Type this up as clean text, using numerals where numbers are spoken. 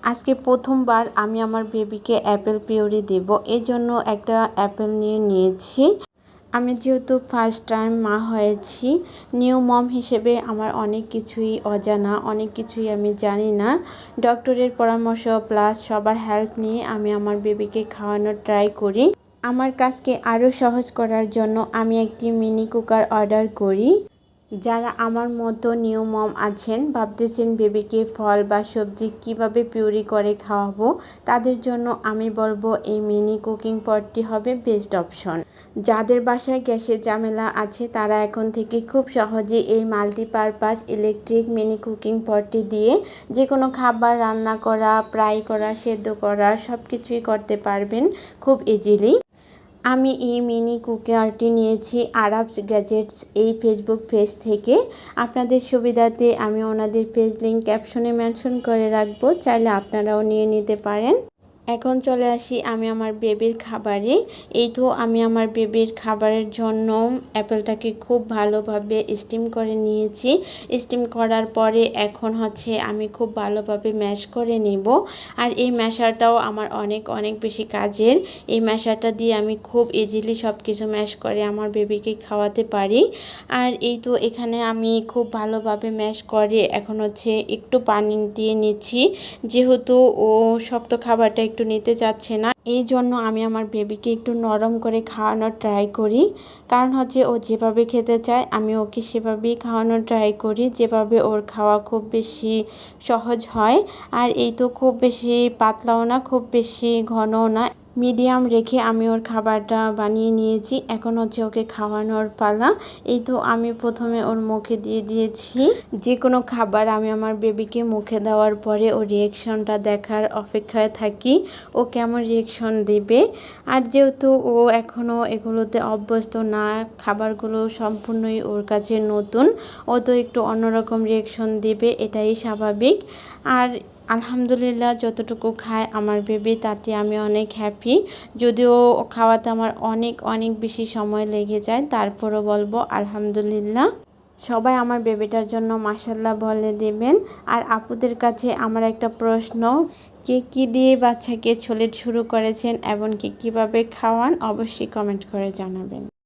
আজকে প্রথমবার আমি আমার বেবিকে অ্যাপেল পিউরি দেব, এই জন্য একটা অ্যাপেল নিয়েছি। আমি যেহেতু ফার্স্ট টাইম মা হয়েছি, নিউ মম হিসেবে আমার অনেক কিছুই অজানা, অনেক কিছুই আমি জানি না। ডক্টরের পরামর্শ প্লাস সবার হেল্প নিয়ে আমি আমার বেবিকে খাওয়ানোর ট্রাই করি। আমার কাজকে আরও সহজ করার জন্য আমি একটি মিনি কুকার অর্ডার করি। যারা আমার মতো নিউ মম আছেন, ভাবতেছেন বেবিকে ফল বা সবজি কিভাবে পিউরি করে খাওয়াবো, তাদের জন্য আমি বলবো এই মিনি কুকিং পটটি হবে বেস্ট অপশন। যাদের বাসায় গ্যাসের ঝামেলা আছে তারা এখন থেকে খুব সহজে এই মাল্টিপারপাস ইলেকট্রিক মিনি কুকিং পটটি দিয়ে যে কোনো খাবার রান্না করা, ফ্রাই করা, সেদ্ধ করা সব কিছুই করতে পারবেন খুব ইজিলি। আমি এই মিনি কুকারটি নিয়েছি আরাবস গ্যাজেটস এই ফেসবুক পেজ থেকে। আপনাদের সুবিধাতে আমি ওনাদের পেজ লিঙ্ক ক্যাপশনে মেনশন করে রাখবো, চাইলে আপনারাও নিয়ে নিতে পারেন। এখন চলে আসি আমি আমার বেবির খাবারে। এই তো আমি আমার বেবির খাবারের জন্য অ্যাপেলটাকে খুব ভালোভাবে স্টিম করে নিয়েছি। স্টিম করার পরে এখন আমি খুব ভালোভাবে ম্যাশ করে নেব। আর এই ম্যাশারটাও আমার অনেক বেশি কাজের। এই ম্যাশারটা দিয়ে আমি খুব ইজিলি সব কিছু ম্যাশ করে আমার বেবিকে খাওয়াতে পারি। আর এই তো এখানে আমি খুব ভালোভাবে ম্যাশ করে এখন একটু পানি দিয়ে নিচ্ছি, যেহেতু ও শক্ত খাবারটা একটু নিতে চাচ্ছে না। এই জন্য আমি আমার বেবিকে একটু নরম করে খাওয়ানোর ট্রাই করি। কারণ ও যেভাবে খেতে চায় আমি ওকে সেভাবেই খাওয়ানোর ট্রাই করি, যেভাবে ওর খাওয়া খুব বেশি সহজ হয়। আর এই তো খুব বেশি পাতলাও না, খুব বেশি ঘনও না, মিডিয়াম রেখে আমি ওর খাবারটা বানিয়ে নিয়েছি। এখন ওকে খাওয়ানোর পালা। এই তো আমি প্রথমে ওর মুখে দিয়ে দিয়েছি। যে কোনো খাবার আমি আমার বেবিকে মুখে দেওয়ার পরে ওর রিয়েকশনটা দেখার অপেক্ষায় থাকি, ও কেমন রিয়েকশন দেবে। আর যেহেতু ও এখনও এগুলোতে অভ্যস্ত না, খাবারগুলো সম্পূর্ণই ওর কাছে নতুন, ও তো একটু অন্যরকম রিয়েকশন দেবে, এটাই স্বাভাবিক। আর আলহামদুলিল্লাহ যতটুকু খায় আমার বেবি তাতে আমি অনেক হ্যাপি। যদিও খাওয়াতে আমার অনেক বেশি সময় লেগে যায়, তারপরও বলবো আলহামদুলিল্লাহ। সবাই আমার বেবিটার জন্য মাশাল্লাহ বলে দেবেন। আর আপুদের কাছে আমার একটা প্রশ্ন, কে কী দিয়ে বাচ্চাকে ছোলেট শুরু করেছেন এবং কীভাবে খাওয়ান অবশ্যই কমেন্ট করে জানাবেন।